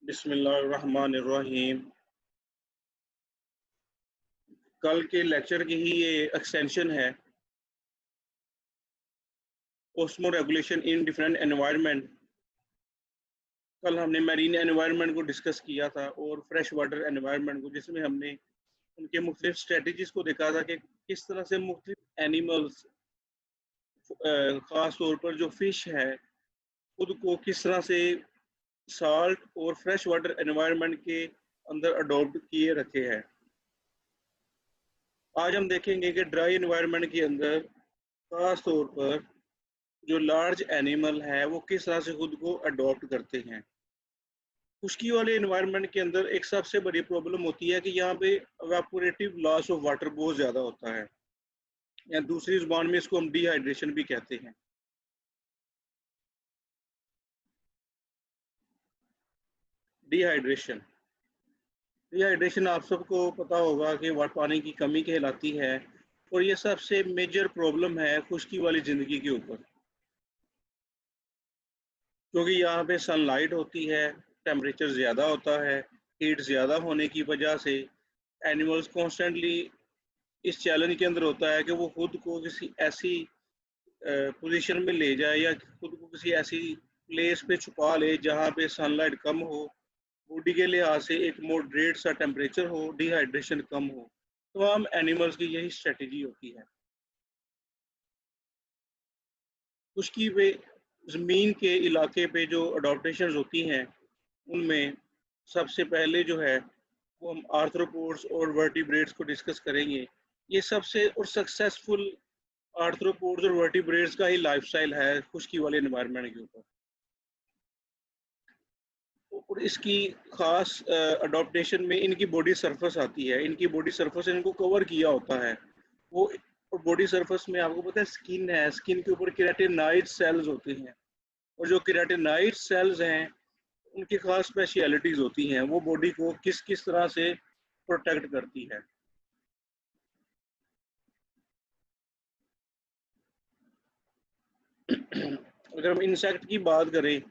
बिस्मिल्लाहिर्रहमानिर्रहीम। कल के लेक्चर की ही ये एक्सटेंशन है। Osmo regulation in different environment. कल हमने मैरीन एनवायरनमेंट को डिस्कस किया था और फ्रेश वाटर एनवायरनमेंट को, जिसमें हमने उनके मुख्तलिफ स्ट्रेटजीज को देखा था कि किस तरह से मुख्तलिफ एनिमल्स, ख़ास तौर पर जो फिश है, खुद को किस तरह से साल्ट और फ्रेश वाटर एनवायरनमेंट के अंदर अडॉप्ट किए रखे हैं। आज हम देखेंगे कि ड्राई एनवायरनमेंट के अंदर खास तौर पर जो लार्ज एनिमल है वो किस तरह से खुद को अडॉप्ट करते हैं। खुश्की वाले एनवायरनमेंट के अंदर एक सबसे बड़ी प्रॉब्लम होती है कि यहाँ पे एवापोरेटिव लॉस ऑफ वाटर बहुत ज़्यादा होता है, या दूसरी जुबान में इसको हम डिहाइड्रेशन भी कहते हैं। डिहाइड्रेशन डिहाइड्रेशन आप सबको पता होगा कि पानी की कमी कहलाती है, और ये सबसे मेजर प्रॉब्लम है खुश्की वाली ज़िंदगी के ऊपर, क्योंकि यहाँ पे सनलाइट होती है, टेम्परेचर ज़्यादा होता है, हीट ज़्यादा होने की वजह से एनिमल्स कॉन्स्टेंटली इस चैलेंज के अंदर होता है कि वो खुद को किसी ऐसी पोजीशन में ले जाए या खुद को किसी ऐसी प्लेस पे छुपा ले जहाँ पे सनलाइट कम हो, बॉडी के लिहाज से एक मॉडरेट सा टेम्परेचर हो, डिहाइड्रेशन कम हो। तो हम एनिमल्स की यही स्ट्रेटजी होती है। खुश्की पे ज़मीन के इलाके पे जो अडॉप्टेशन होती हैं, उनमें सबसे पहले जो है वो हम आर्थ्रोपोड्स और वर्टिब्रेट्स को डिस्कस करेंगे। ये सबसे और सक्सेसफुल आर्थ्रोपोड्स और वर्टिब्रेट्स का ही लाइफस्टाइल है खुश्की वाले एनवायरनमेंट के ऊपर, और इसकी खास अडॉप्टेशन में इनकी बॉडी सरफेस आती है। इनकी बॉडी सरफेस इनको कवर किया होता है वो, और बॉडी सरफेस में आपको पता है स्किन है, स्किन के ऊपर केराटिनाइड सेल्स होते हैं, और जो केराटिनाइड सेल्स हैं उनकी खास स्पेशलिटीज होती हैं, वो बॉडी को किस किस तरह से प्रोटेक्ट करती है। अगर हम इंसेक्ट की बात करें,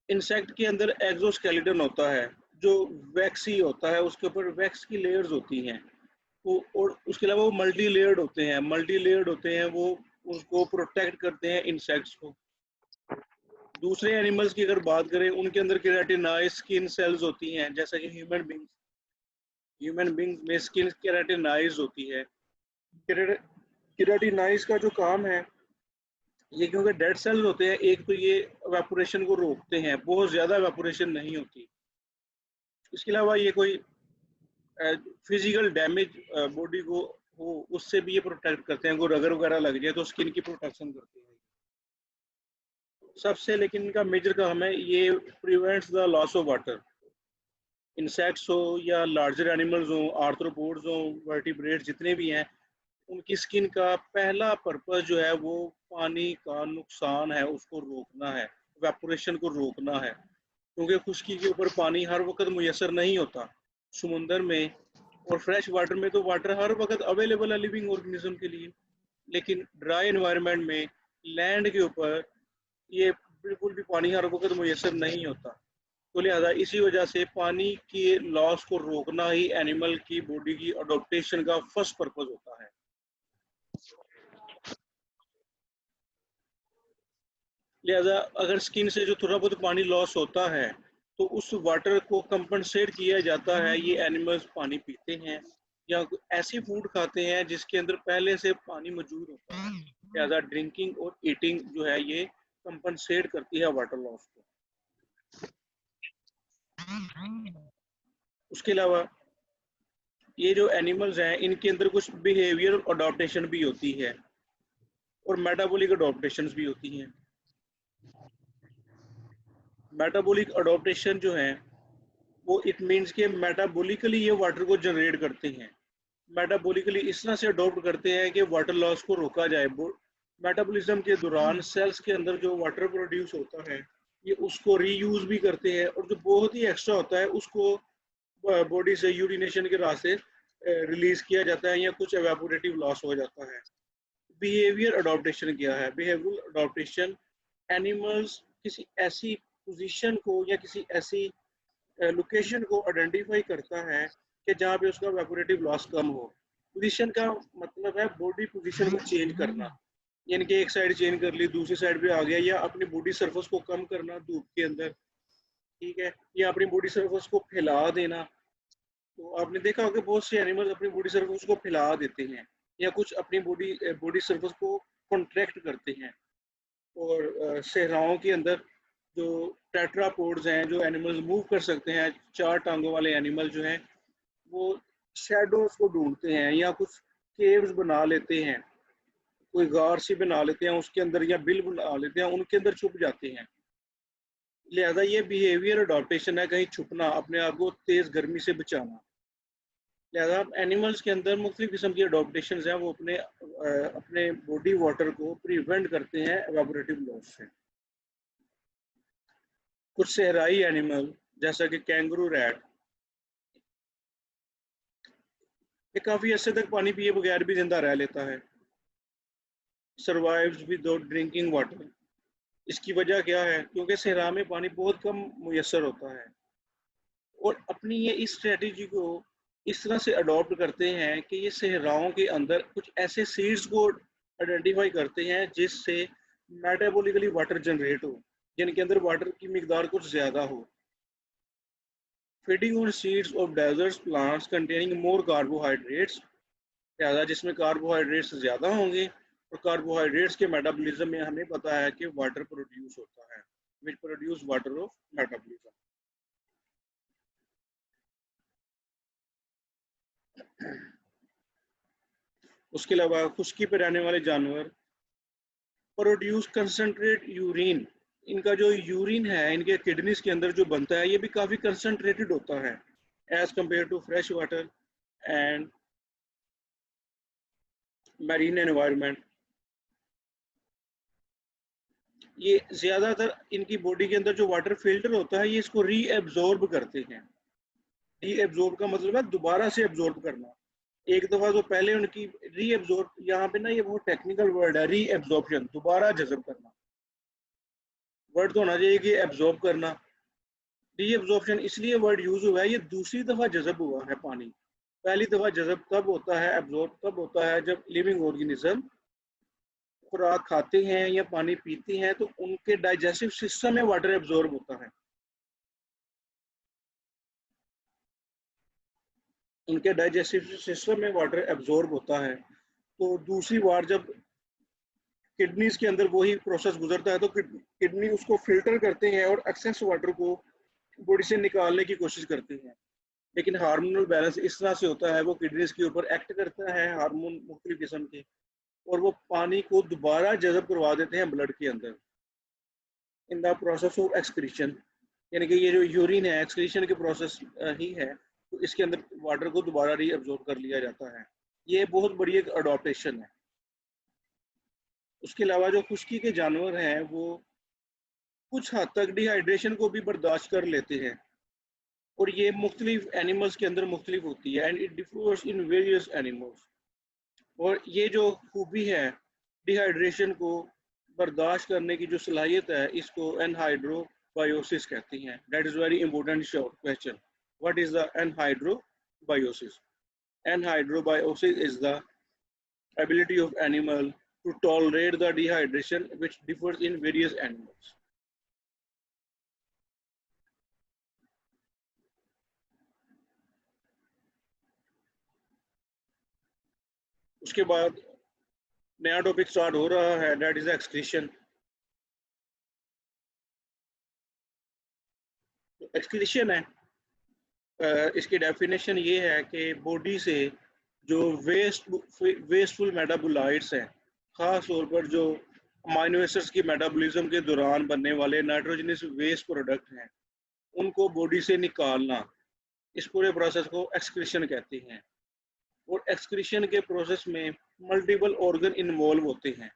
इंसेक्ट के अंदर एक्सोस्केलेटन होता है जो वैक्सी होता है, उसके ऊपर वैक्स की लेयर्स होती हैं वो, और उसके अलावा वो मल्टी लेयर्ड होते हैं, वो उसको प्रोटेक्ट करते हैं इंसेक्ट्स को। दूसरे एनिमल्स की अगर बात करें, उनके अंदर केराटिनाइज स्किन सेल्स होती हैं, जैसा कि ह्यूमन बींग्स में स्किन केराटिनाइज होती है। केराटिनाइज का जो काम है, ये क्योंकि डेड सेल्स होते हैं, एक तो ये एवापोरेशन को रोकते हैं, बहुत ज़्यादा एवापोरेशन नहीं होती। इसके अलावा ये कोई फिजिकल डैमेज बॉडी को हो उससे भी ये प्रोटेक्ट करते हैं, कोई रगर वगैरह लग जाए तो स्किन की प्रोटेक्शन करते हैं सबसे। लेकिन इनका मेजर काम है, ये prevents the loss of water. Insects हो या लार्जर एनिमल्स हो, आर्थ्रोपोड्स हो, वर्टिब्रेट्स जितने भी हैं, उनकी स्किन का पहला पर्पस जो है वो पानी का नुकसान है उसको रोकना है, वेपोरेशन को रोकना है, क्योंकि खुश्की के ऊपर पानी हर वक्त मुयसर नहीं होता। समुंदर में और फ्रेश वाटर में तो वाटर हर वक्त अवेलेबल है लिविंग ऑर्गेनिज्म के लिए, लेकिन ड्राई एनवायरनमेंट में, लैंड के ऊपर, ये बिल्कुल भी पानी हर वक्त मुयसर नहीं होता। तो लिहाजा इसी वजह से पानी के लॉस को रोकना ही एनिमल की बॉडी की अडोप्टेशन का फर्स्ट पर्पस होता है। लिहाजा अगर स्किन से जो थोड़ा बहुत पानी लॉस होता है तो उस वाटर को कंपनसेट किया जाता है। ये एनिमल्स पानी पीते हैं या ऐसी फूड खाते हैं जिसके अंदर पहले से पानी मौजूद होता है। लिहाजा ड्रिंकिंग और ईटिंग जो है ये कंपनसेट करती है वाटर लॉस को। उसके अलावा ये जो एनिमल्स हैं, इनके अंदर कुछ बिहेवियर अडॉप्टेशन भी होती है और मेटाबॉलिक अडॉप्टेशन भी होती हैं। मेटाबॉलिक अडॉप्टेशन जो है वो इट मीन्स के मेटाबॉलिकली ये वाटर को जनरेट करते हैं। मेटाबॉलिकली इस तरह से अडॉप्ट करते हैं कि वाटर लॉस को रोका जाए। मेटाबॉलिज्म के दौरान सेल्स के अंदर जो वाटर प्रोड्यूस होता है, ये उसको रीयूज भी करते हैं, और जो बहुत ही एक्स्ट्रा होता है उसको बॉडी से यूरिनेशन के रास्ते रिलीज किया जाता है या कुछ एवेपोरेटिव लॉस हो जाता है। बिहेवियर अडॉप्टेशन क्या है? बिहेवियर अडॉप्टेशन एनिमल्स किसी ऐसी पोजीशन को या किसी ऐसी लोकेशन को आइडेंटिफाई करता है कि जहाँ पे उसका वेपोरेटिव लॉस कम हो। पोजीशन का मतलब है बॉडी पोजीशन को चेंज करना, यानी कि एक साइड चेंज कर ली दूसरी साइड पे आ गया, या अपनी बॉडी सरफेस को कम करना धूप के अंदर, ठीक है, या अपनी बॉडी सरफेस को फैला देना। तो आपने देखा होगा बहुत से एनिमल्स अपनी बॉडी सरफेस को फैला देते हैं, या कुछ अपनी बॉडी बॉडी सरफेस को कॉन्ट्रैक्ट करते हैं। और सहराओं के अंदर जो टेट्रापोड्स हैं, जो एनिमल्स मूव कर सकते हैं, चार टांगों वाले एनिमल जो हैं, वो शेडोज को ढूंढते हैं या कुछ केव्स बना लेते हैं, कोई गार सी बना लेते हैं उसके अंदर, या बिल बना लेते हैं उनके अंदर छुप जाते हैं। लिहाजा ये बिहेवियर अडॉप्टेशन है, कहीं छुपना, अपने आप को तेज गर्मी से बचाना। लिहाजा एनिमल्स के अंदर मुख्तलिफ किस्म की अडॉप्टेशन हैं, वो अपने बॉडी वाटर को प्रिवेंट करते हैं एवापोरेटिव लॉस से। कुछ सहराई एनिमल जैसा कि कैंगरू रैट, ये काफी अर्से तक पानी पिए बगैर भी जिंदा रह लेता है, सर्वाइव्स विदाउट ड्रिंकिंग वाटर। इसकी वजह क्या है? क्योंकि सहरा में पानी बहुत कम मुयसर होता है, और अपनी ये इस स्ट्रेटजी को इस तरह से अडॉप्ट करते हैं कि ये सहराओं के अंदर कुछ ऐसे सीड्स को आइडेंटिफाई करते हैं जिससे मेटाबॉलिकली वाटर जनरेट हो, जिनके अंदर वाटर की मिकदार कुछ ज़्यादा हो। Feeding on seeds of desert plants containing more carbohydrates, ज़्यादा जिसमें कार्बोहाइड्रेट्स ज़्यादा होंगे, और कार्बोहाइड्रेट्स के मेटाबॉलिज्म में हमें पता है कि वाटर प्रोड्यूस होता है, which produce water of metabolism. उसके अलावा खुश्की पर रहने वाले जानवर प्रोड्यूस कंसनट्रेट यूरिन, इनका जो यूरिन है इनके किडनीज के अंदर जो बनता है, ये भी काफ़ी कंसनट्रेटेड होता है as compared to fresh water and marine environment. ये ज़्यादातर इनकी बॉडी के अंदर जो वाटर फिल्टर होता है, ये इसको रीएब्जॉर्ब करते हैं। रीएब्जॉर्ब का मतलब है दोबारा से एब्जॉर्ब करना। एक दफ़ा तो पहले उनकी रीएब्जॉर्ब, यहाँ पे ना ये बहुत टेक्निकल वर्ड है, रीएब्जॉर्प्शन, दोबारा जज़ब करना। वर्ड तो होना चाहिए कि एब्जॉर्ब करना। रीएब्जॉर्प्शन इसलिए वर्ड यूज हुआ है, ये दूसरी दफ़ा जज़ब हुआ है पानी। पहली दफ़ा जज़ब तब होता है, एब्जॉर्ब तब होता है जब लिविंग ऑर्गेनिज्म खुराक खाते हैं या पानी पीते हैं, तो उनके डाइजेस्टिव सिस्टम में वाटर एब्जॉर्ब होता है। उनके डाइजेस्टिव सिस्टम में वाटर एब्जॉर्ब होता है, तो दूसरी बार जब किडनीज के अंदर वही प्रोसेस गुजरता है, तो किडनी उसको फिल्टर करते हैं और एक्सेस वाटर को बॉडी से निकालने की कोशिश करते हैं। लेकिन हार्मोनल बैलेंस इस तरह से होता है, वो किडनीज के ऊपर एक्ट करता है हार्मोन मुख्तलिफ किस्म के, और वो पानी को दोबारा जज़ब करवा देते हैं ब्लड के अंदर in the process of excretion. यानी कि ये जो यूरिन है एक्सक्रीशन के प्रोसेस ही है, तो इसके अंदर वाटर को दोबारा रीअब्जॉर्ब कर लिया जाता है। ये बहुत बड़ी एक अडॉप्टेशन है। उसके अलावा जो खुश्की के जानवर हैं, वो कुछ हद तक डिहाइड्रेशन को भी बर्दाश्त कर लेते हैं, और ये मुख्तलिफ एनिमल्स के अंदर मुख्तलिफ होती है, and it differs in various animals. और ये जो खूबी है डिहाइड्रेशन को बर्दाश्त करने की जो सलाहियत है, इसको एनहाइड्रोबायोसिस कहते हैं। That is very important short question, what is the anhydrobiosis? Anhydrobiosis is the ability of animal to tolerate the dehydration, which differs in various animals. उसके बाद नया टॉपिक स्टार्ट हो रहा है, दैट इज एक्सक्रीशन। एक्सक्रीशन है, इसकी definition ये है कि बॉडी से जो वेस्टफुल मेटाबोलाइट्स हैं, ख़ास तौर पर जो अमाइनो एसिड्स की मेटाबॉलिज्म के दौरान बनने वाले नाइट्रोजनस वेस्ट प्रोडक्ट हैं, उनको बॉडी से निकालना, इस पूरे प्रोसेस को एक्सक्रीशन कहते हैं। और एक्सक्रीशन के प्रोसेस में मल्टीपल ऑर्गन इन्वॉल्व होते हैं।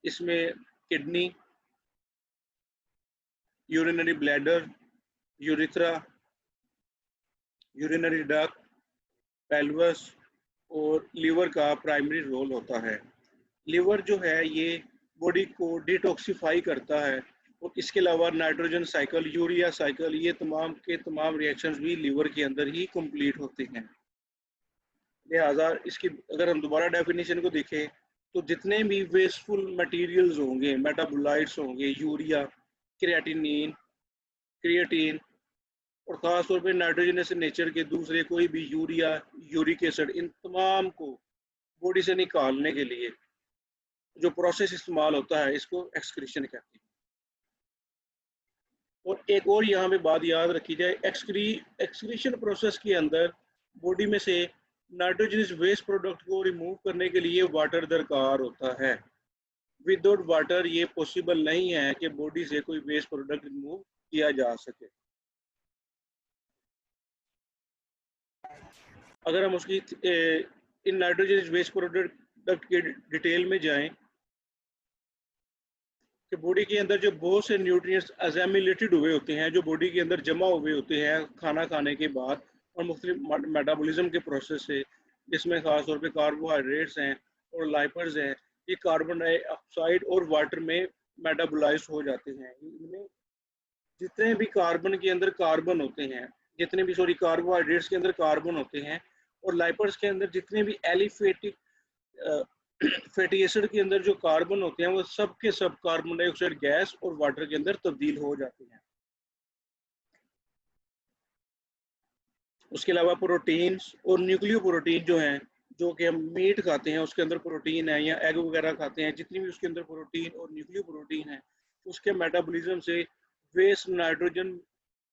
इसमें kidney, urinary bladder, urethra, urinary duct, pelvis और लीवर का प्राइमरी रोल होता है। लीवर जो है ये बॉडी को डिटॉक्सिफाई करता है, और इसके अलावा नाइट्रोजन साइकिल, यूरिया साइकिल, ये तमाम के तमाम रिएक्शंस भी लीवर के अंदर ही कंप्लीट होते हैं। लिहाजा इसकी अगर हम दोबारा डेफिनेशन को देखें तो जितने भी वेस्टफुल मटेरियल्स होंगे, मेटाबोलाइट्स होंगे, यूरिया, क्रिएटिनिन, क्रिएटिन और ख़ासतौर पे नाइट्रोजनस नेचर के दूसरे कोई भी यूरिया, यूरिक एसिड, इन तमाम को बॉडी से निकालने के लिए जो प्रोसेस इस्तेमाल होता है इसको एक्सक्रीशन कहते हैं। और एक और यहाँ पे बात याद रखी जाए, एक्सक्रीशन प्रोसेस के अंदर बॉडी में से नाइट्रोजनस वेस्ट प्रोडक्ट को रिमूव करने के लिए वाटर दरकार होता है। विदाउट वाटर ये पॉसिबल नहीं है कि बॉडी से कोई वेस्ट प्रोडक्ट रिमूव किया जा सके। अगर हम उसकी इन नाइट्रोजन वेस्ट प्रोडक्ट के डिटेल में जाएं कि बॉडी के अंदर जो बहुत से न्यूट्रिएंट्स असेमिलेटेड हुए होते हैं, जो बॉडी के अंदर जमा हुए होते हैं खाना खाने के बाद और मुख्तलिफ मेटाबॉलिज्म के प्रोसेस से, जिसमें खासतौर पे कार्बोहाइड्रेट्स हैं और लाइपर्स हैं, ये कार्बन डाइऑक्साइड और वाटर में मेटाबोलाइज हो जाते हैं। इनमें जितने भी कार्बन के अंदर कार्बन होते हैं, जितने भी कार्बोहाइड्रेट्स के अंदर कार्बन होते हैं और लाइपर्स के अंदर जितने भी एलिफेटिक फैटी एसिड के अंदर जो कार्बन होते हैं वो सब के सब कार्बन डाइऑक्साइड गैस और वाटर के अंदर तब्दील हो जाते हैं। उसके अलावा प्रोटीन्स और न्यूक्लियो प्रोटीन जो हैं, जो कि हम मीट खाते हैं उसके अंदर प्रोटीन है, या एग वगैरह खाते हैं, जितनी भी उसके अंदर प्रोटीन और न्यूक्लियो प्रोटीन है, उसके मेटाबॉलिज्म से वेस्ट नाइट्रोजन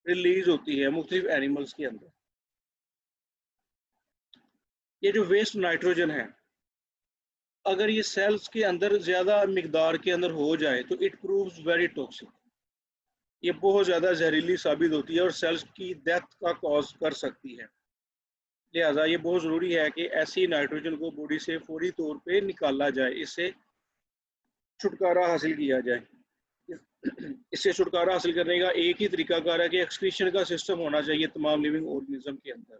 रिलीज होती है मुख्तलिफ एनिमल्स के अंदर। ये जो वेस्ट नाइट्रोजन है, अगर ये सेल्स के अंदर ज़्यादा मिकदार के अंदर हो जाए तो इट प्रूव्स वेरी टॉक्सिक, ये बहुत ज़्यादा जहरीली साबित होती है और सेल्स की डेथ का कॉज कर सकती है। लिहाजा ये बहुत ज़रूरी है कि ऐसी नाइट्रोजन को बॉडी से फौरी तौर पे निकाला जाए, इससे छुटकारा हासिल किया जाए। इससे छुटकारा हासिल करने का एक ही तरीकाकार है कि एक्सक्रीशन का सिस्टम होना चाहिए तमाम लिविंग ऑर्गेनिज्म के अंदर।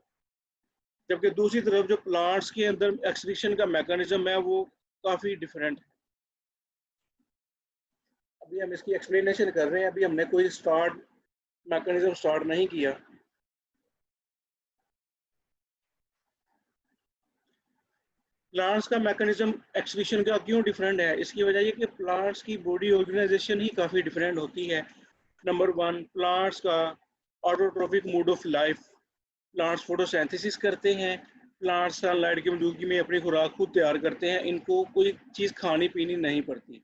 जबकि दूसरी तरफ जो प्लांट्स के अंदर एक्सक्रीशन का मैकेनिज्म है वो काफ़ी डिफरेंट है। अभी हम इसकी एक्सप्लेनेशन कर रहे हैं, अभी हमने कोई मैकेनिज्म स्टार्ट नहीं किया। प्लांट्स का मैकेनिज्म एक्सक्रीशन का क्यों डिफरेंट है? इसकी वजह ये कि प्लांट्स की बॉडी ऑर्गेनाइजेशन ही काफ़ी डिफरेंट होती है। नंबर वन, प्लांट्स का autotrophic mode of life, plants photosynthesis करते हैं, प्लांट्स सनलाइट की मौजूदगी में अपनी खुराक खुद तैयार करते हैं, इनको कोई चीज़ खानी पीनी नहीं पड़ती।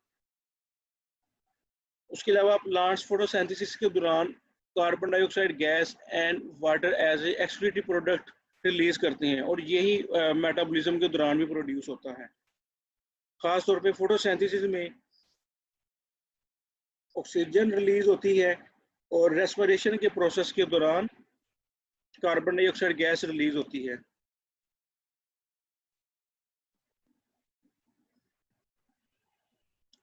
उसके अलावा प्लांट्स फोटोसिंथेसिस के दौरान carbon dioxide gas and water as a excretive product release करते हैं और यही मेटाबॉलिज्म के दौरान भी प्रोड्यूस होता है। खास तौर पे फोटोसिंथेसिस में ऑक्सीजन रिलीज होती है और रेस्पिरेशन के प्रोसेस के दौरान कार्बन डाइऑक्साइड गैस रिलीज होती है।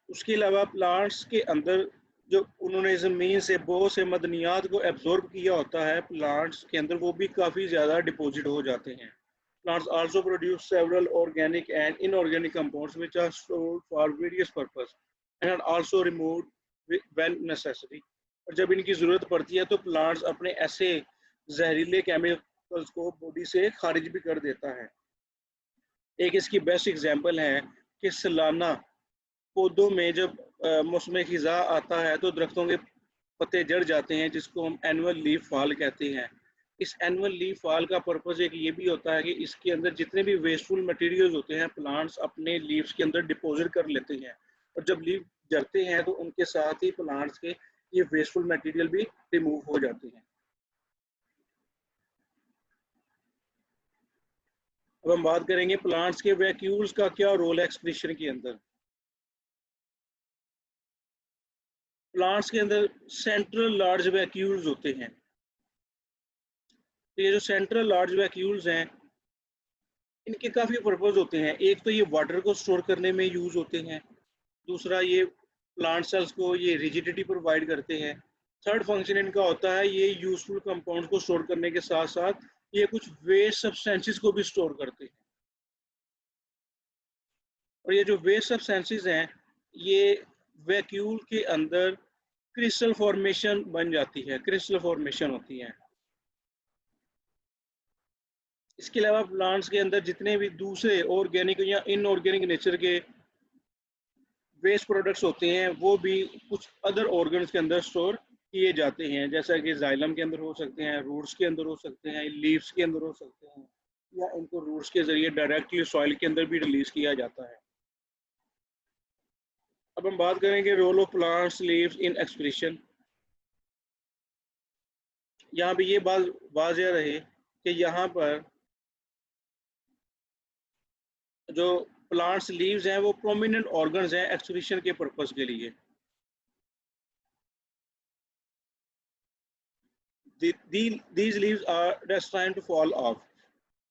उसके अलावा प्लांट्स के अंदर जो उन्होंने ज़मीन से बहुत से मदनियात को एब्जॉर्ब किया होता है, प्लांट्स के अंदर वो भी काफ़ी ज़्यादा डिपॉजिट हो जाते हैं। Plants also produce several organic and inorganic compounds which are stored for various purposes and are also removed when necessary. और जब इनकी ज़रूरत पड़ती है तो प्लांट्स अपने ऐसे जहरीले केमिकल्स को बॉडी से खारिज भी कर देता है। एक इसकी बेस्ट एग्जांपल है कि सालाना पौधों में जब मौसम खिज़ा आता है तो दरख्तों के पत्ते जड़ जाते हैं, जिसको हम एनुअल लीफ फॉल कहते हैं। इस एनुअल लीफ फॉल का पर्पज़ एक ये भी होता है कि इसके अंदर जितने भी वेस्टफुल मटेरियल्स होते हैं प्लांट्स अपने लीव्स के अंदर डिपॉजिट कर लेते हैं, और जब लीफ जड़ते हैं तो उनके साथ ही प्लांट्स के ये वेस्टफुल मटेरियल भी रिमूव हो जाते हैं। अब हम बात करेंगे प्लांट्स के वैक्यूल्स का क्या रोल है एक्सक्रीशन के अंदर। प्लांट्स के अंदर सेंट्रल लार्ज वैक्यूल्स होते हैं। तो ये जो सेंट्रल लार्ज वैक्यूल्स हैं इनके काफ़ी पर्पज़ होते हैं। एक तो ये वाटर को स्टोर करने में यूज़ होते हैं, दूसरा ये प्लांट सेल्स को ये रिजिडिटी प्रोवाइड करते हैं, थर्ड फंक्शन इनका होता है ये यूजफुल कंपाउंड्स को स्टोर करने के साथ साथ ये कुछ वेस्ट सब्सटेंसेस को भी स्टोर करते हैं। और ये जो वेस्ट सब्सटेंसेस हैं ये वैक्यूल के अंदर क्रिस्टल फॉर्मेशन बन जाती है, क्रिस्टल फॉर्मेशन होती है। इसके अलावा प्लांट्स के अंदर जितने भी दूसरे ऑर्गेनिक या इनऑर्गेनिक नेचर के वेस्ट प्रोडक्ट्स होते हैं वो भी कुछ अदर ऑर्गन्स के अंदर स्टोर किए जाते हैं, जैसा कि जाइलम के अंदर हो सकते हैं, रूट्स के अंदर हो सकते हैं, लीव्स के अंदर हो सकते हैं, या इनको रूट्स के जरिए डायरेक्टली सॉइल के अंदर भी रिलीज किया जाता है। अब हम बात करेंगे role of plants leaves in excretion. यहाँ पे ये बात वाज़ेह रहे कि यहाँ पर जो प्लांट्स लीव्स हैं वो प्रोमिनेंट ऑर्गन्स हैं एक्सक्रीशन के पर्पस के लिए। These leaves are destined to fall off.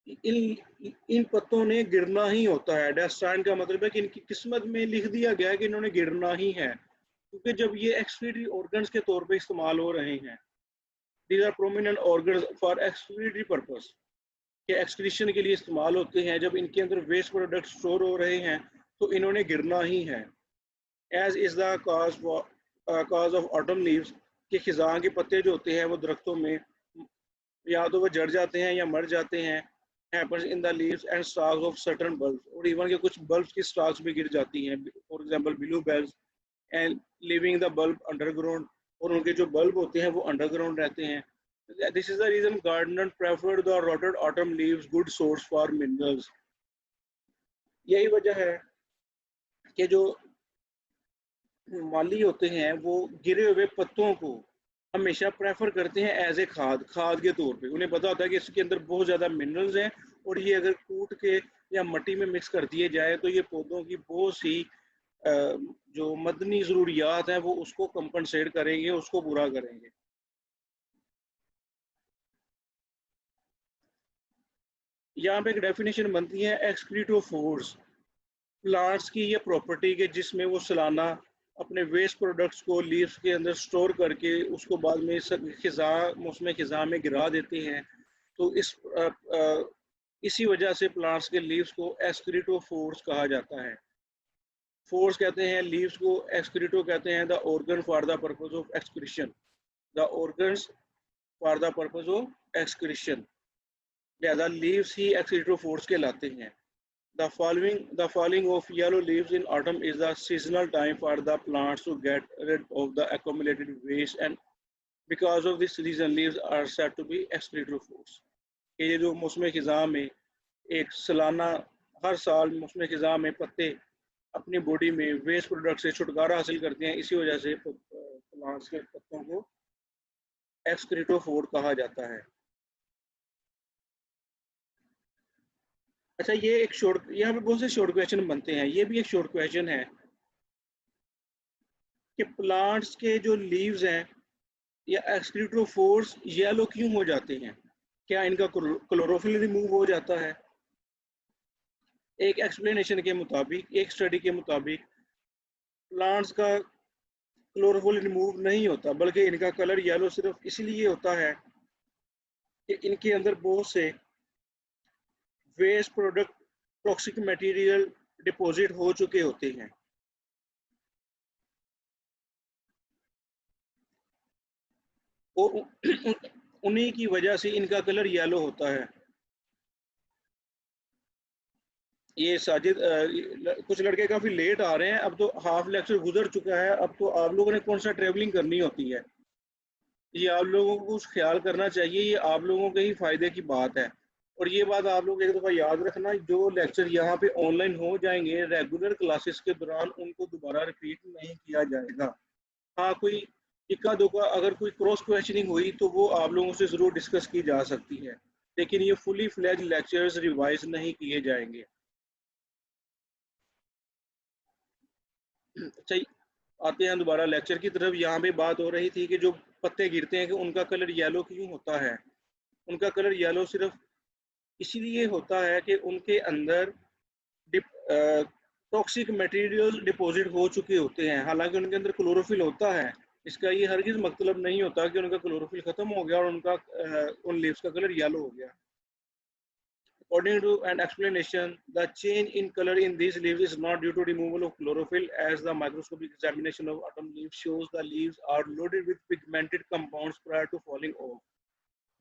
इन पत्तों ने गिरना ही होता है। डेस्टाइन का मतलब है कि इनकी किस्मत में लिख दिया गया है कि इन्होंने गिरना ही है, क्योंकि जब ये एक्सक्रीटरी ऑर्गन्स के तौर पे इस्तेमाल हो रहे हैं, these are prominent organs for excretory purpose, के एक्सक्रीशन के लिए इस्तेमाल होते हैं। जब इनके अंदर वेस्ट प्रोडक्ट स्टोर हो रहे हैं तो इन्होंने गिरना ही है। As is the cause of autumn leaves, के खिजां के पत्ते जो होते हैं वो दरख्तों में या तो वो जड़ जाते हैं या मर जाते हैं। happens in the leaves and stalks of certain bulbs, और इवन के कुछ bulbs की stalks भी गिर जाती हैं, for example blue bulbs and leaving the bulb underground, और उनके जो bulb होते हैं वो underground रहते हैं। This is the reason gardeners prefer the rotted autumn leaves, good source for minerals। यही वजह है कि जो माली होते हैं वो गिरे हुए पत्तों को हमेशा प्रेफर करते हैं एज ए खाद के तौर पे। उन्हें पता होता है कि इसके अंदर बहुत ज़्यादा मिनरल्स हैं और ये अगर कूट के या मट्टी में मिक्स कर दिए जाए तो ये पौधों की बहुत सी जो मदनी ज़रूरियात हैं वो उसको कंपनसेट करेंगे, उसको पूरा करेंगे। यहाँ पे एक डेफिनेशन बनती है एक्सक्रीटोफोर्स। प्लांट्स की ये प्रॉपर्टी के जिसमें वो सालाना अपने वेस्ट प्रोडक्ट्स को लीव्स के अंदर स्टोर करके उसको बाद में खिजा मौसम खिजा में गिरा देते हैं। तो इसी वजह से प्लांट्स के लीव्स को एक्सक्रीटोफोर्स कहा जाता है। फोर्स कहते हैं लीव्स को, एक्सक्रीटो कहते हैं the organ for the purpose of excretion, the organs for the purpose of excretion. लिहाजा लीव्स ही एक्सक्रीटोफोर्स कहलाते हैं। The falling of yellow leaves in autumn is the seasonal time for the plants to get rid of the accumulated waste, and because of this reason leaves are said to be excretophores। ये जो मौसम खिज़ां में एक सालाना हर साल मौसम खिज़ां में पत्ते अपनी बॉडी में वेस्ट प्रोडक्ट से छुटकारा हासिल करते हैं, इसी वजह से प्लांट्स के पत्तों को एक्सक्रीटोफोर कहा जाता है। अच्छा, ये एक शॉर्ट, यहाँ पे बहुत से शॉर्ट क्वेश्चन बनते हैं। ये भी एक शॉर्ट क्वेश्चन है कि प्लांट्स के जो लीव्स हैं या एक्सक्रीटोफोर्स येलो क्यों हो जाते हैं? क्या इनका क्लोरोफिल रिमूव हो जाता है? एक एक्सप्लेनेशन के मुताबिक, एक स्टडी के मुताबिक प्लांट्स का क्लोरोफिल रिमूव नहीं होता, बल्कि इनका कलर येलो सिर्फ इसलिए होता है कि इनके अंदर बहुत से waste product toxic material deposit हो चुके होते हैं। और उन्हीं की वजह से इनका कलर येलो होता है। ये साजिद कुछ लड़के काफ़ी लेट आ रहे हैं, अब तो हाफ लेक्चर गुजर चुका है, अब तो आप लोगों ने कौन सा ट्रेवलिंग करनी होती है, ये आप लोगों को कुछ ख्याल करना चाहिए। ये आप लोगों के ही फ़ायदे की बात है। और ये बात आप लोग एक दफ़ा याद रखना, जो लेक्चर यहाँ पे ऑनलाइन हो जाएंगे रेगुलर क्लासेस के दौरान उनको दोबारा रिपीट नहीं किया जाएगा। हाँ, कोई इक्का दुक्का अगर कोई क्रॉस क्वेश्चनिंग हुई तो वो आप लोगों से ज़रूर डिस्कस की जा सकती है, लेकिन ये फुली फ्लैज लेक्चर्स रिवाइज नहीं किए जाएंगे। अच्छा, आते हैं दोबारा लेक्चर की तरफ। यहाँ पे बात हो रही थी कि जो पत्ते गिरते हैं कि उनका कलर येलो क्यों होता है। उनका कलर येलो सिर्फ इसीलिए होता है कि उनके अंदर टॉक्सिक मटेरियल डिपॉजिट हो चुके होते हैं। हालांकि उनके अंदर क्लोरोफिल होता है, इसका ये हरगिज मतलब नहीं होता कि उनका क्लोरोफिल खत्म हो गया और उनका उन लीव्स का कलर येलो हो गया। According to an explanation, the change in color in these leaves is not due to removal of chlorophyll, as the microscopic examination of autumn leaves shows the leaves are loaded with pigmented compounds prior to falling off.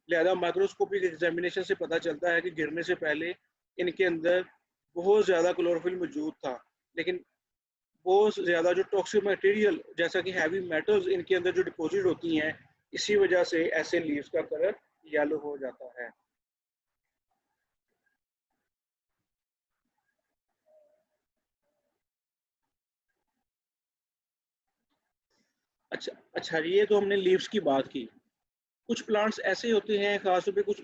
लिहाजा microscopic examination से पता चलता है कि गिरने से पहले इनके अंदर बहुत ज़्यादा क्लोरोफिल मौजूद था, लेकिन बहुत ज़्यादा जो टॉक्सिक मटेरियल जैसा कि हैवी मेटल्स इनके अंदर जो डिपॉजिट होती हैं, इसी वजह से ऐसे लीव्स का कलर येलो हो जाता है। अच्छा, ये तो हमने लीव्स की बात की। कुछ प्लांट्स ऐसे होते हैं, खासतौर पे कुछ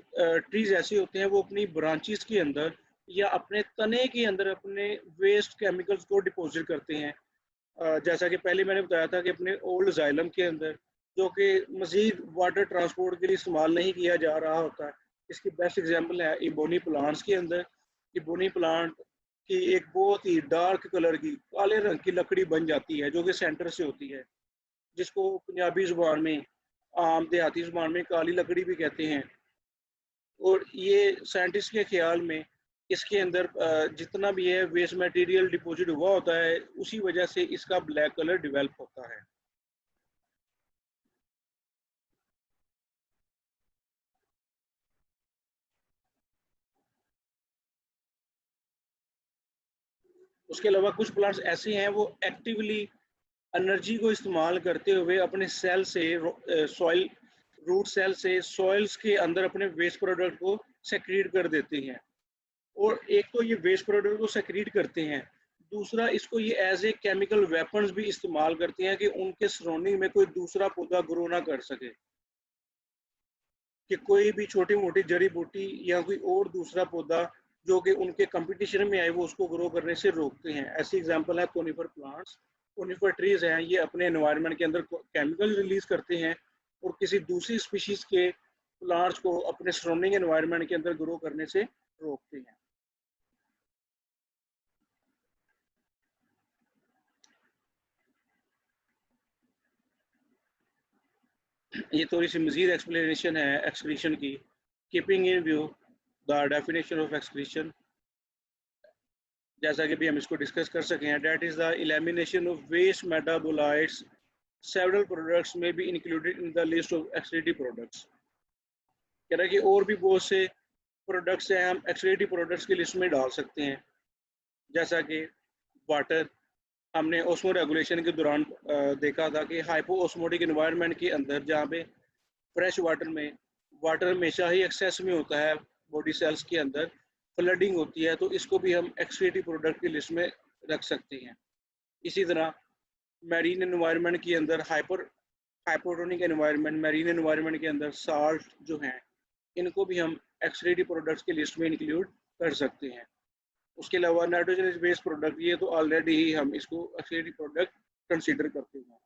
ट्रीज ऐसे होते हैं, वो अपनी ब्रांचेस के अंदर या अपने तने के अंदर अपने वेस्ट केमिकल्स को डिपॉजिट करते हैं। जैसा कि पहले मैंने बताया था कि अपने ओल्ड जाइलम के अंदर, जो कि मजीद वाटर ट्रांसपोर्ट के लिए इस्तेमाल नहीं किया जा रहा होता है। इसकी बेस्ट एग्जांपल है इबोनी प्लांट्स के अंदर। इबोनी प्लांट की एक बहुत ही डार्क कलर की काले रंग की लकड़ी बन जाती है, जो कि सेंटर से होती है, जिसको पंजाबी जुबान में, आम देहाती जुबान में काली लकड़ी भी कहते हैं। और ये साइंटिस्ट के ख्याल में इसके अंदर जितना भी है वेस्ट मटेरियल डिपॉजिट हुआ होता है, उसी वजह से इसका ब्लैक कलर डेवलप होता है। उसके अलावा कुछ प्लांट्स ऐसे हैं, वो एक्टिवली एनर्जी को इस्तेमाल करते हुए अपने सेल से, सॉइल रूट सेल से सॉइल्स के अंदर अपने वेस्ट प्रोडक्ट को सेक्रीट कर देते हैं। और एक तो ये वेस्ट प्रोडक्ट को सेक्रीट करते हैं, दूसरा इसको ये एज ए केमिकल वेपन्स भी इस्तेमाल करते हैं कि उनके सराउंडिंग में कोई दूसरा पौधा ग्रो ना कर सके, कि कोई भी छोटी मोटी जड़ी बूटी या कोई और दूसरा पौधा जो कि उनके कंपटीशन में आए, वो उसको ग्रो करने से रोकते हैं। ऐसी एग्जांपल है कोनिफर प्लांट्स। कोनिफर ट्रीज हैं, ये अपने एनवायरनमेंट के अंदर केमिकल रिलीज करते हैं और किसी दूसरी स्पीशीज के प्लांट्स को अपने सराउंडिंग एनवायरनमेंट के अंदर ग्रो करने से रोकते हैं। ये थोड़ी सी मजीद एक्सप्लेनेशन है एक्सक्रीशन की। Keeping in view the definition of excretion, जैसा कि भी हम इसको डिस्कस कर सके हैं, that is the elimination of waste metabolites. Several products may be included in the list of excretive products. कह रहा है कि और भी बहुत से प्रोडक्ट्स हैं, हम एक्सक्रीटिव प्रोडक्ट्स की लिस्ट में डाल सकते हैं, जैसा कि वाटर। हमने ओस्मो रेगुलेशन के दौरान देखा था कि हाइपो ओस्मोटिक इन्वायरमेंट के अंदर, जहाँ पे फ्रेश वाटर में वाटर हमेशा ही एक्सेस में होता है, बॉडी सेल्स के अंदर फ्लडिंग होती है, तो इसको भी हम एक्सक्रीटिव प्रोडक्ट की लिस्ट में रख सकते हैं। इसी तरह मैरीन एनवायरनमेंट के अंदर हाइपोटोनिक एनवायरनमेंट, मैरीन एनवायरनमेंट के अंदर साल्ट जो हैं, इनको भी हम एक्सक्रीटिव प्रोडक्ट्स की लिस्ट में इंक्लूड कर सकते हैं। उसके अलावा नाइट्रोजन बेस्ड प्रोडक्ट, ये तो ऑलरेडी ही हम इसको एक्सक्रीटिव प्रोडक्ट कंसीडर करते हैं।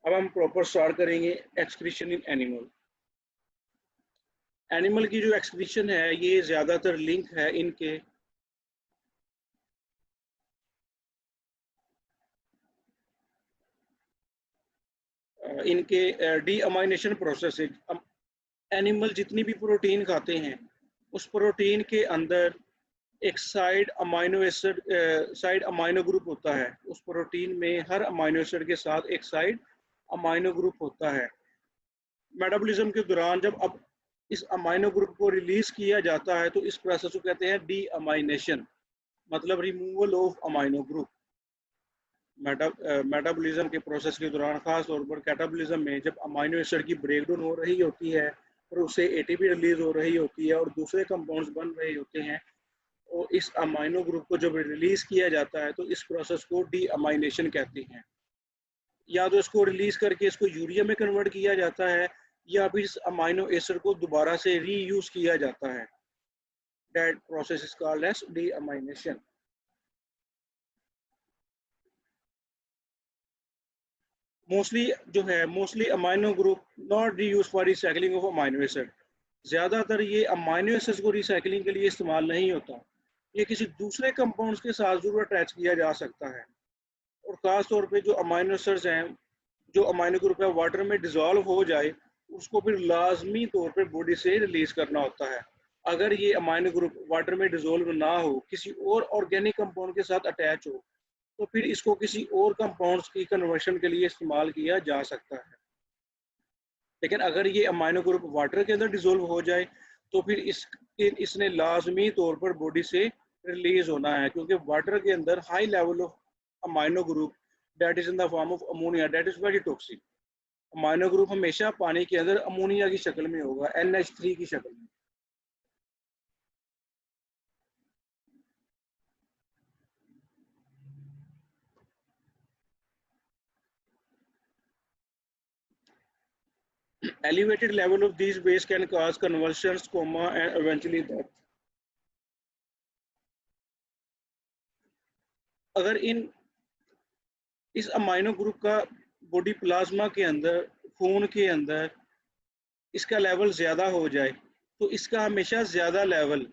अब हम प्रॉपर स्टार्ट करेंगे एक्सक्रीशन इन एनिमल। एनिमल की जो एक्सक्रीशन है, ये ज़्यादातर लिंक है इनके डी अमाइनेशन प्रोसेस से। एनिमल जितनी भी प्रोटीन खाते हैं, उस प्रोटीन के अंदर एक साइड अमाइनो ग्रुप होता है। उस प्रोटीन में हर अमाइनो एसिड के साथ एक साइड अमाइनो ग्रुप होता है। मेटाबॉलिज्म के दौरान जब अब इस अमाइनो ग्रुप को रिलीज किया जाता है, तो इस प्रोसेस को कहते हैं डी अमाइनेशन, मतलब removal of amino group. Metabolism के प्रोसेस के दौरान, खास तौर पर कैटाबॉलिज्म में, जब अमाइनो एसिड की ब्रेकडाउन हो रही होती है और उससे एटीपी रिलीज हो रही होती है और दूसरे कंपाउंड्स बन रहे होते हैं, और इस अमाइनो ग्रुप को जब रिलीज किया जाता है, तो इस प्रोसेस को डी अमाइनेशन कहते हैं। या तो इसको रिलीज करके इसको यूरिया में कन्वर्ट किया जाता है, या फिर इस अमाइनो एसिड को दोबारा से रीयूज किया जाता है। That process is called as deamination. Mostly amino group not reuse for recycling of amino acid. ज़्यादातर ये अमाइनो एसिड्स को रिसाइकलिंग के लिए इस्तेमाल नहीं होता, ये किसी दूसरे कंपाउंड्स के साथ जरूर अटैच किया जा सकता है। और ख़ास तौर पे जो अमाइनो एसिड्स हैं, जो अमाइनो ग्रुप है, वाटर में डिजॉल्व हो जाए, उसको फिर लाजमी तौर पे बॉडी से रिलीज करना होता है। अगर ये अमाइनो ग्रुप वाटर में डिजोल्व ना हो, किसी और ऑर्गेनिक कंपाउंड के साथ अटैच हो, तो फिर इसको किसी और कंपाउंड्स की कन्वर्शन के लिए इस्तेमाल किया जा सकता है। लेकिन अगर ये अमाइनो ग्रुप वाटर के अंदर डिजोल्व हो जाए तो फिर इसने लाजमी तौर पर बॉडी से रिलीज होना है, क्योंकि वाटर के अंदर high level of amino group that is in the form of ammonia that is very toxic. Amino group हमेशा पानी के अंदर अमोनिया की शक्ल में होगा, NH3 की शक्ल में। Elevated level of these base can cause convulsions, coma, and eventually death. अगर इस अमाइनो ग्रुप का बॉडी प्लाज्मा के अंदर, खून के अंदर इसका लेवल ज़्यादा हो जाए तो इसका हमेशा ज़्यादा लेवल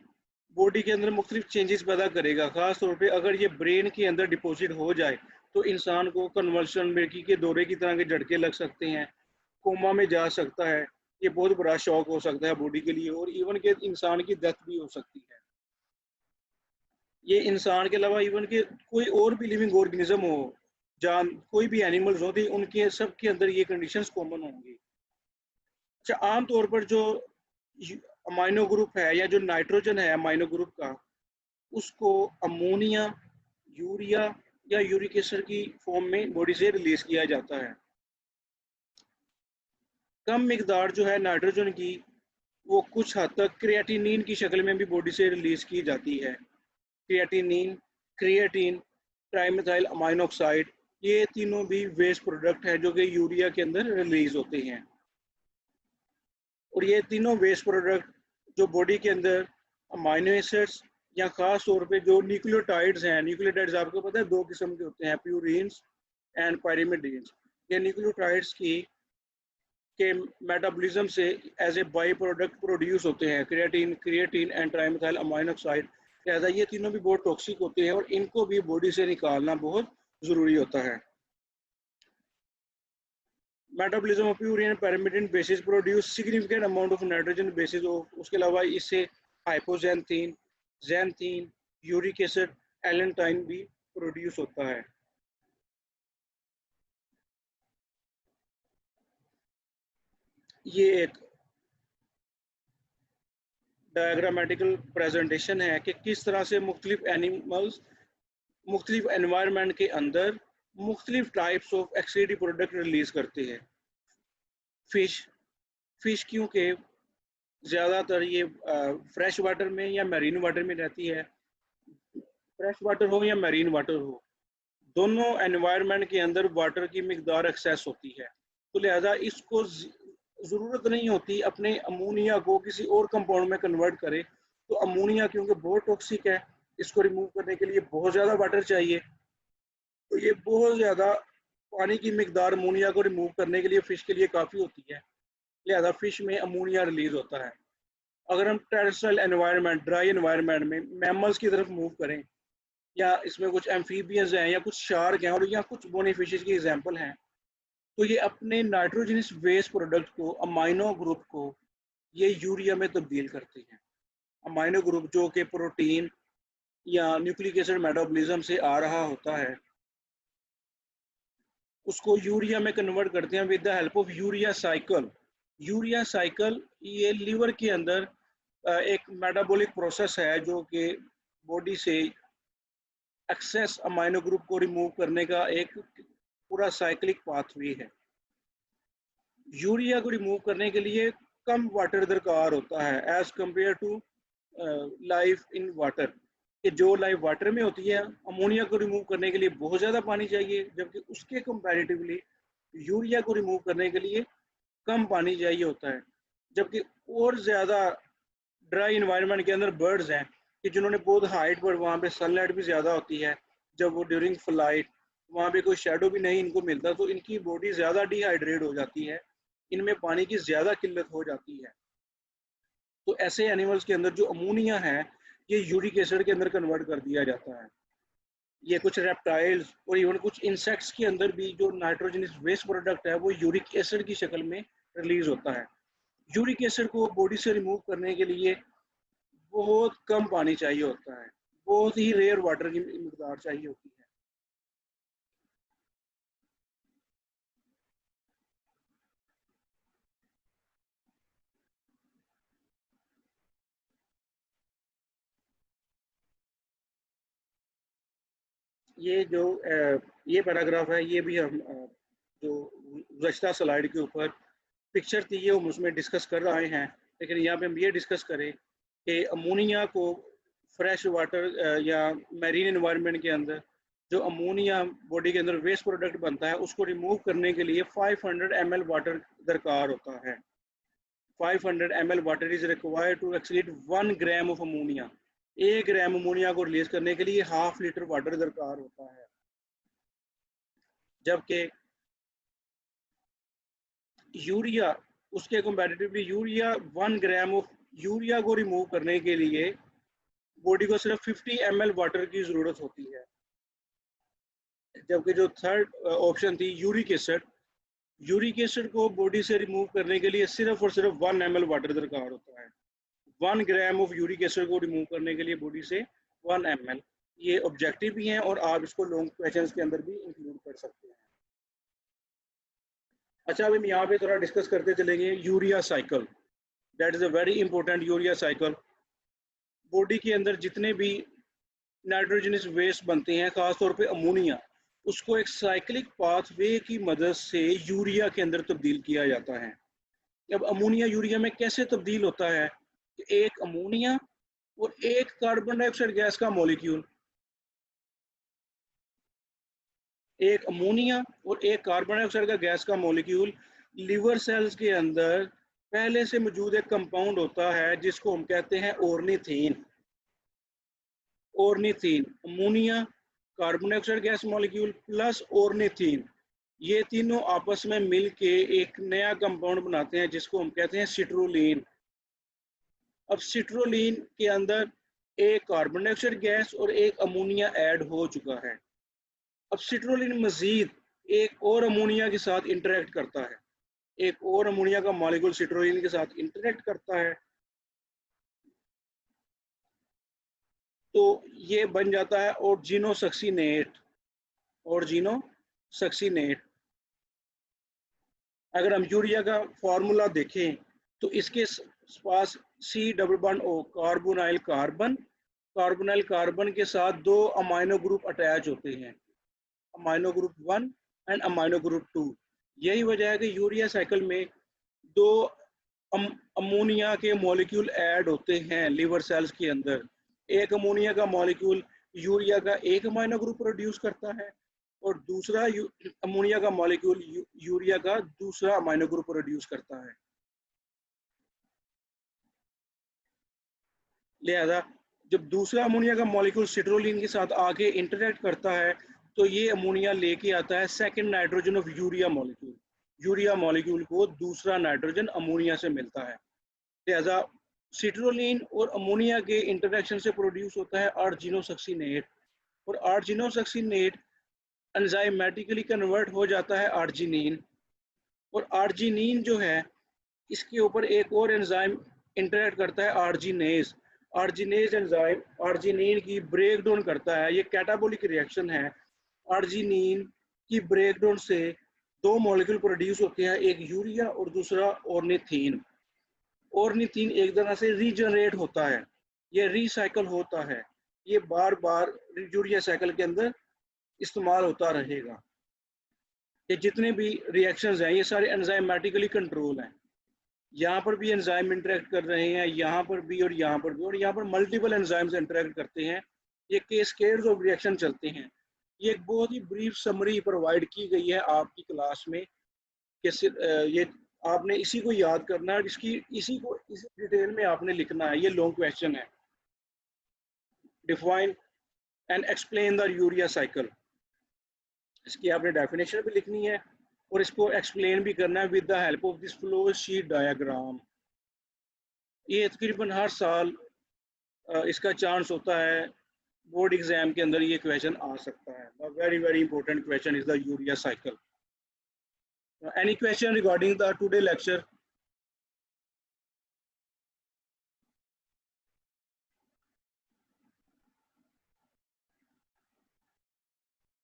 बॉडी के अंदर मुख्तलिफ चेंजेस पैदा करेगा। ख़ास तौर पे अगर ये ब्रेन के अंदर डिपॉजिट हो जाए तो इंसान को कन्वर्शन, मिर्गी के दौरे की तरह के झटके लग सकते हैं, कोमा में जा सकता है। ये बहुत बड़ा शॉक हो सकता है बॉडी के लिए, और इवन के इंसान की डेथ भी हो सकती है। ये इंसान के अलावा इवन के कोई और भी लिविंग ऑर्गेनिज्म हो, जान कोई भी एनिमल्स हो, तो उनके सब के अंदर ये कंडीशंस कॉमन होंगी। अच्छा, आमतौर पर जो अमाइनो ग्रुप है या जो नाइट्रोजन है अमाइनो ग्रुप का, उसको अमोनिया, यूरिया या यूरिक एसिड की फॉर्म में बॉडी से रिलीज किया जाता है। कम मिकदार जो है नाइट्रोजन की, वो कुछ हद तक क्रिएटिनिन की शक्ल में भी बॉडी से रिलीज की जाती है। Creatinine, creatine, trimethyl amino oxide, ये तीनों भी वेस्ट प्रोडक्ट हैं जो कि यूरिया के अंदर रिलीज होते हैं। और ये तीनों वेस्ट प्रोडक्ट जो बॉडी के अंदर अमाइनो एसिड्स या खास तौर पे जो न्यूक्लियोटाइड्स हैं, न्यूक्लियोटाइड्स आपको पता है दो किस्म के होते हैं, प्यूरिन्स एंड पायरिमिडीन्स। ये न्यूक्लियोटाइड्स की के मेटाबॉलिज्म से as a byproduct produce होते हैं, creatine, creatine and trimethyl amino oxide. लिहाजा ये तीनों भी बहुत टॉक्सिक होते हैं और इनको भी बॉडी से निकालना बहुत ज़रूरी होता है। Metabolism of purine pyrimidine basis produce significant amount of nitrogen bases of. उसके अलावा इससे हाइपोजेंथीन, जेंथीन, यूरिक एसिड, एलेंटाइन भी प्रोड्यूस होता है। ये एक डायग्रामेटिकल प्रेजेंटेशन है कि किस तरह से मुख्तलिफ एनिमल्स मुख्तलिफ एनवायरनमेंट के अंदर मुख्तलिफ types of excretory product release करते हैं। फिश क्योंकि ज़्यादातर ये फ्रेश वाटर में या मैरीन वाटर में रहती है, फ्रेश वाटर हो या मैरीन वाटर हो, दोनों एनवायरनमेंट के अंदर वाटर की मिकदार एक्सेस होती है, तो लिहाजा इसको ज़रूरत नहीं होती अपने अमोनिया को किसी और कंपाउंड में कन्वर्ट करे। तो अमोनिया क्योंकि बहुत टॉक्सिक है, इसको रिमूव करने के लिए बहुत ज़्यादा वाटर चाहिए, तो ये बहुत ज़्यादा पानी की मिकदार अमोनिया को रिमूव करने के लिए फ़िश के लिए काफ़ी होती है, लिहाजा फ़िश में अमोनिया रिलीज होता है। अगर हम टेरेस्ट्रियल एनवायरनमेंट, ड्राई एनवायरनमेंट में मैमल्स की तरफ मूव करें, या इसमें कुछ एम्फीबियंस हैं या कुछ शार्क हैं और या कुछ बोनी फिशेज की एग्जांपल हैं, तो ये अपने नाइट्रोजनस वेस्ट प्रोडक्ट को, अमाइनो ग्रुप को, ये यूरिया में तब्दील करते हैं। अमाइनो ग्रुप जो कि प्रोटीन या न्यूक्लिक एसिड मेटाबॉलिज्म से आ रहा होता है, उसको यूरिया में कन्वर्ट करते हैं with the help of urea cycle. Urea cycle ये लीवर के अंदर एक मेटाबॉलिक प्रोसेस है जो कि बॉडी से एक्सेस अमाइनो ग्रुप को रिमूव करने का एक पूरा साइक्लिक पाथवे है। यूरिया को रिमूव करने के लिए कम वाटर दरकार होता है as compare to life in water, कि जो लाइफ वाटर में होती है अमोनिया को रिमूव करने के लिए बहुत ज़्यादा पानी चाहिए, जबकि उसके कंपैरेटिवली यूरिया को रिमूव करने के लिए कम पानी चाहिए होता है। जबकि और ज़्यादा ड्राई इन्वायरमेंट के अंदर बर्ड्स हैं कि जिन्होंने बहुत हाइट पर, वहाँ पे सनलाइट भी ज़्यादा होती है, जब वो ड्यूरिंग फ्लाइट वहाँ पे कोई शेडो भी नहीं इनको मिलता, तो इनकी बॉडी ज़्यादा डिहाइड्रेट हो जाती है, इनमें पानी की ज़्यादा किल्लत हो जाती है। तो ऐसे एनिमल्स के अंदर जो अमोनिया है ये यूरिक एसिड के अंदर कन्वर्ट कर दिया जाता है। ये कुछ रेप्टाइल्स और इवन कुछ इंसेक्ट्स के अंदर भी जो नाइट्रोजनस वेस्ट प्रोडक्ट है वो यूरिक एसिड की शक्ल में रिलीज होता है। यूरिक एसिड को बॉडी से रिमूव करने के लिए बहुत कम पानी चाहिए होता है, बहुत ही रेयर वाटर की मिकदार चाहिए होती है। ये पैराग्राफ है, ये भी हम जो गुज़श्ता स्लाइड के ऊपर पिक्चर थी ये हम उसमें डिस्कस कर रहे हैं, लेकिन यहाँ पे हम ये डिस्कस करें कि अमोनिया को फ्रेश वाटर या मैरीन एनवायरनमेंट के अंदर जो अमोनिया बॉडी के अंदर वेस्ट प्रोडक्ट बनता है उसको रिमूव करने के लिए 500 ml वाटर दरकार होता है। 500 ml water is required to exceed 1 gram of ammonia. 1 gram ammonia को रिलीज करने के लिए ½ लीटर वाटर दरकार होता है, जबकि यूरिया उसके comparatively urea 1 gram of urea को रिमूव करने के लिए बॉडी को सिर्फ 50 ml वाटर की जरूरत होती है, जबकि जो थर्ड ऑप्शन थी यूरिक एसिड को बॉडी से रिमूव करने के लिए सिर्फ और सिर्फ 1 ml वाटर दरकार होता है। 1 ग्राम ऑफ यूरिक एसिड को रिमूव करने के लिए बॉडी से 1 ml। ये ऑब्जेक्टिव भी हैं और आप इसको लॉन्ग क्वेश्चंस के अंदर भी इंक्लूड कर सकते हैं। अच्छा, अभी हम यहाँ पे थोड़ा डिस्कस करते चलेंगे urea cycle. That is a very important urea cycle. Body के अंदर जितने भी नाइट्रोजनस वेस्ट बनते हैं, खासतौर पे अमोनिया, उसको एक साइक्लिक पाथवे की मदद से यूरिया के अंदर तब्दील किया जाता है। अब अमोनिया यूरिया में कैसे तब्दील होता है कि एक अमोनिया और एक कार्बन डाइऑक्साइड गैस का मॉलिक्यूल, एक अमोनिया और एक कार्बन डाइऑक्साइड का गैस का मॉलिक्यूल लिवर सेल्स के अंदर पहले से मौजूद एक कंपाउंड होता है जिसको हम कहते हैं ornithine. Ornithine, ammonia, carbon dioxide gas molecule plus ornithine, ये तीनों आपस में मिलके एक नया कंपाउंड बनाते हैं जिसको हम कहते हैं सिट्रोलीन। अब सिट्रोलीन के अंदर एक कार्बन डाइऑक्साइड गैस और एक अमोनिया ऐड हो चुका है। अब सिट्रोलीन मजीद एक और अमोनिया के साथ इंटरेक्ट करता है, एक और अमोनिया का मॉलिक्यूल सिट्रोलीन के साथ इंटरेक्ट करता है, तो ये बन जाता है ऑर्जिनोसक्सीनेट। ऑर्जिनोसक्सीनेट। अगर हम यूरिया का फॉर्मूला देखें तो इसके पास C double bond O, carbonyl carbon, carbonyl carbon के साथ 2 अमाइनो ग्रुप अटैच होते हैं, amino group 1 and amino group 2। यही वजह है कि यूरिया साइकिल में 2 अमोनिया के मॉलिक्यूल ऐड होते हैं लिवर सेल्स के अंदर। एक अमोनिया का मॉलिक्यूल यूरिया का एक अमाइनो ग्रुप प्रोड्यूस करता है और दूसरा अमोनिया का मॉलिक्यूल यूरिया का दूसरा अमाइनो ग्रुप प्रोड्यूस करता है। लिहाजा जब दूसरा अमोनिया का मॉलिक्यूल सिट्रोलीन के साथ आके इंटरेक्ट करता है तो ये अमोनिया लेके आता है second nitrogen of urea molecule. Urea molecule को दूसरा नाइट्रोजन अमोनिया से मिलता है। लिहाजा सिट्रोलीन और अमोनिया के इंटरेक्शन से प्रोड्यूस होता है आर्जिनोसक्सीनेट, और आर्जिनोसक्सीनेट एंजाइमेटिकली कन्वर्ट हो जाता है आर्जिनिन, और आर्जिनिन जो है इसके ऊपर एक और एंजाइम इंटरेक्ट करता है आर्जिनेज। आर्जिनेज एंजाइम आर्जिनिन की ब्रेक डाउन करता है। ये कैटाबोलिक रिएक्शन है। आर्जिनिन की ब्रेक डाउन से 2 मॉलिक्यूल प्रोड्यूस होते हैं, एक यूरिया और दूसरा ऑर्निथीन। ऑर्निथीन एक तरह से रीजनरेट होता है, ये रिसाइकल होता है, ये बार बार यूरिया साइकिल के अंदर इस्तेमाल होता रहेगा। ये जितने भी रिएक्शंस हैं ये सारे एंजाइमेटिकली कंट्रोल हैं। यहाँ पर भी एंजाइम इंटरेक्ट कर रहे हैं, यहाँ पर भी और यहाँ पर भी, और यहाँ पर मल्टीपल एंजाइम्स इंटरेक्ट करते हैं। ये कैस्केड्स ऑफ रिएक्शन चलते हैं। ये एक बहुत ही ब्रीफ समरी प्रोवाइड की गई है आपकी क्लास में कि ये आपने इसी को याद करना है, इसी डिटेल में आपने लिखना है। ये लॉन्ग क्वेश्चन है। Define and explain the urea cycle, इसकी आपने डेफिनेशन भी लिखनी है और इसको एक्सप्लेन भी करना है with the help of this flow sheet diagram. ये तकरीबन हर साल इसका चांस होता है बोर्ड एग्जाम के अंदर ये क्वेश्चन आ सकता है। Very very important question is the urea cycle. Any question regarding the today lecture?